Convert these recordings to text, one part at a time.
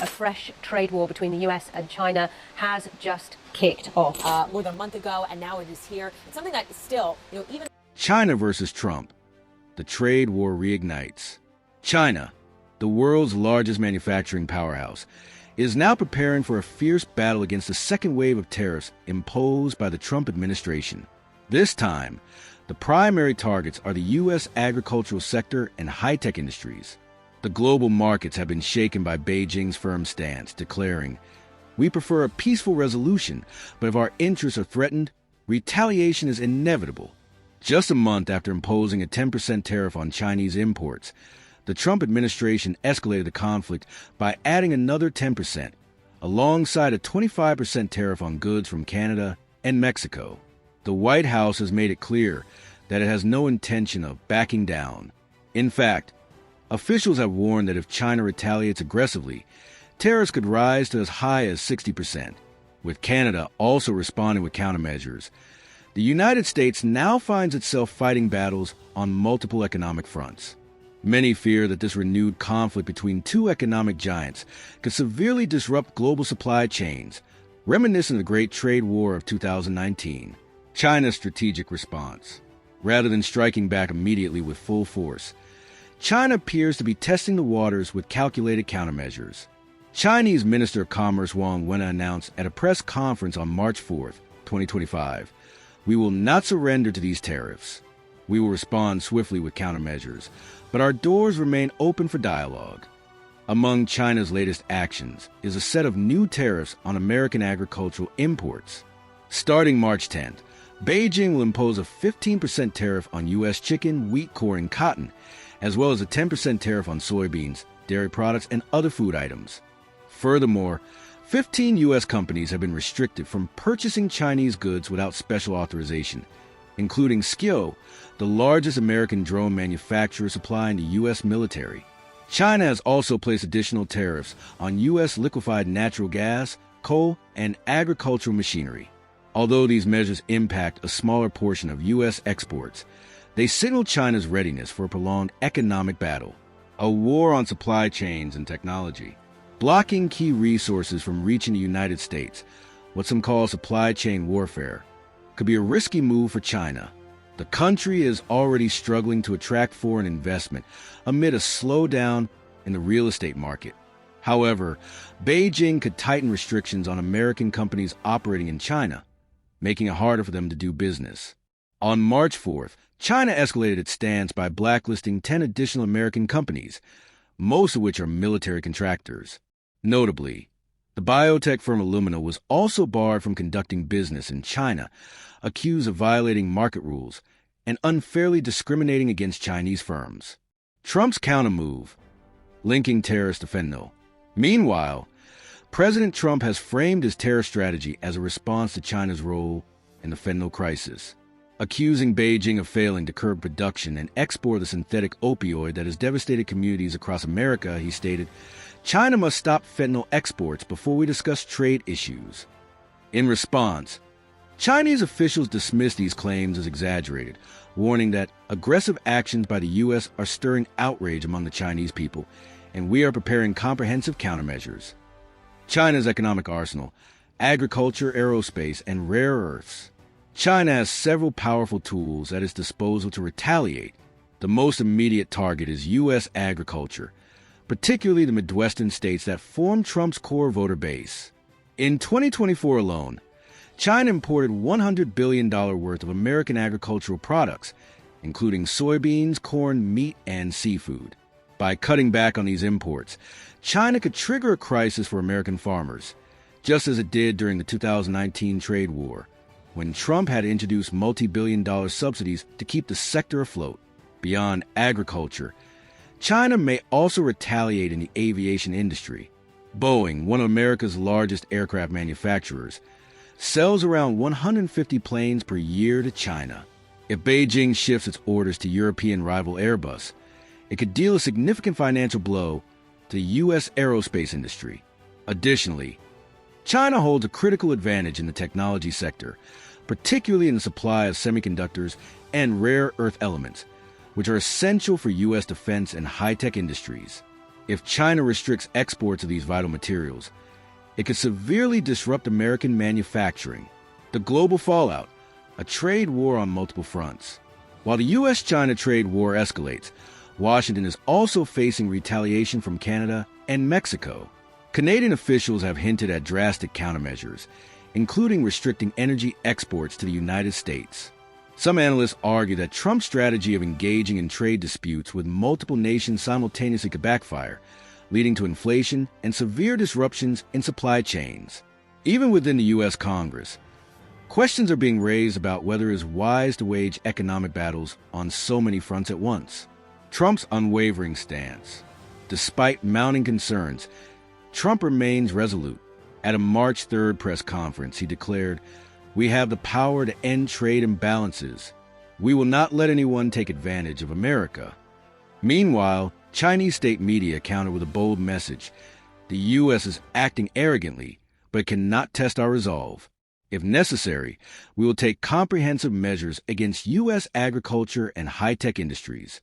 a fresh trade war between the U.S. and China has just kicked off. More than a month ago, and now it is here. It's something that is still, even... China versus Trump. The trade war reignites. China, the world's largest manufacturing powerhouse, is now preparing for a fierce battle against the second wave of tariffs imposed by the Trump administration. This time, the primary targets are the U.S. agricultural sector and high-tech industries. The global markets have been shaken by Beijing's firm stance, declaring, "We prefer a peaceful resolution, but if our interests are threatened, retaliation is inevitable." Just a month after imposing a 10% tariff on Chinese imports, the Trump administration escalated the conflict by adding another 10%, alongside a 25% tariff on goods from Canada and Mexico. The White House has made it clear that it has no intention of backing down. In fact, officials have warned that if China retaliates aggressively, tariffs could rise to as high as 60%, with Canada also responding with countermeasures. The United States now finds itself fighting battles on multiple economic fronts. Many fear that this renewed conflict between two economic giants could severely disrupt global supply chains, reminiscent of the Great Trade War of 2019. China's strategic response. Rather than striking back immediately with full force, China appears to be testing the waters with calculated countermeasures. Chinese Minister of Commerce Wang Wen announced at a press conference on March 4, 2025, "We will not surrender to these tariffs. We will respond swiftly with countermeasures, but our doors remain open for dialogue." Among China's latest actions is a set of new tariffs on American agricultural imports. Starting March 10th, Beijing will impose a 15% tariff on U.S. chicken, wheat, corn, and cotton, as well as a 10% tariff on soybeans, dairy products, and other food items. Furthermore, 15 U.S. companies have been restricted from purchasing Chinese goods without special authorization, including Skio, the largest American drone manufacturer supplying the U.S. military. China has also placed additional tariffs on U.S. liquefied natural gas, coal, and agricultural machinery. Although these measures impact a smaller portion of U.S. exports, they signal China's readiness for a prolonged economic battle, a war on supply chains and technology. Blocking key resources from reaching the United States, what some call supply chain warfare, could be a risky move for China. The country is already struggling to attract foreign investment amid a slowdown in the real estate market. However, Beijing could tighten restrictions on American companies operating in China, making it harder for them to do business. On March 4th, China escalated its stance by blacklisting 10 additional American companies, most of which are military contractors. Notably, the biotech firm Illumina was also barred from conducting business in China, accused of violating market rules and unfairly discriminating against Chinese firms. Trump's countermove, linking tariffs to fentanyl. Meanwhile, President Trump has framed his tariff strategy as a response to China's role in the fentanyl crisis. Accusing Beijing of failing to curb production and export the synthetic opioid that has devastated communities across America, he stated, "China must stop fentanyl exports before we discuss trade issues." In response, Chinese officials dismissed these claims as exaggerated, warning that aggressive actions by the U.S. are stirring outrage among the Chinese people, and we are preparing comprehensive countermeasures. China's economic arsenal, agriculture, aerospace, and rare earths. China has several powerful tools at its disposal to retaliate. The most immediate target is U.S. agriculture, particularly the Midwestern states that form Trump's core voter base. In 2024 alone, China imported $100 billion worth of American agricultural products, including soybeans, corn, meat, and seafood. By cutting back on these imports, China could trigger a crisis for American farmers, just as it did during the 2019 trade war, when Trump had introduced multi-billion-dollar subsidies to keep the sector afloat. Beyond agriculture, China may also retaliate in the aviation industry. Boeing, one of America's largest aircraft manufacturers, sells around 150 planes per year to China. If Beijing shifts its orders to European rival Airbus, it could deal a significant financial blow to the U.S. aerospace industry. Additionally, China holds a critical advantage in the technology sector, particularly in the supply of semiconductors and rare earth elements, which are essential for U.S. defense and high-tech industries. If China restricts exports of these vital materials, it could severely disrupt American manufacturing. The global fallout, a trade war on multiple fronts. While the U.S. China trade war escalates, Washington is also facing retaliation from Canada and Mexico. Canadian officials have hinted at drastic countermeasures, including restricting energy exports to the United States. Some analysts argue that Trump's strategy of engaging in trade disputes with multiple nations simultaneously could backfire, leading to inflation and severe disruptions in supply chains. Even within the U.S. Congress, questions are being raised about whether it is wise to wage economic battles on so many fronts at once. Trump's unwavering stance. Despite mounting concerns, Trump remains resolute. At a March 3rd press conference, he declared, "We have the power to end trade imbalances. We will not let anyone take advantage of America." Meanwhile, Chinese state media countered with a bold message. The U.S. is acting arrogantly, but cannot test our resolve. If necessary, we will take comprehensive measures against U.S. agriculture and high-tech industries.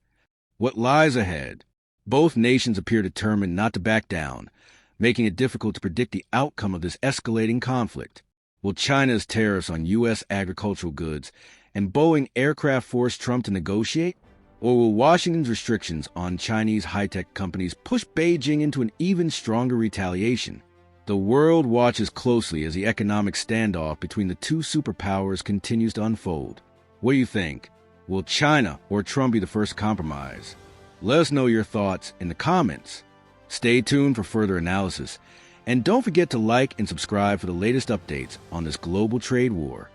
What lies ahead? Both nations appear determined not to back down, making it difficult to predict the outcome of this escalating conflict. Will China's tariffs on U.S. agricultural goods and Boeing aircraft force Trump to negotiate? Or will Washington's restrictions on Chinese high-tech companies push Beijing into an even stronger retaliation? The world watches closely as the economic standoff between the two superpowers continues to unfold. What do you think? Will China or Trump be the first compromise? Let us know your thoughts in the comments. Stay tuned for further analysis, and don't forget to like and subscribe for the latest updates on this global trade war.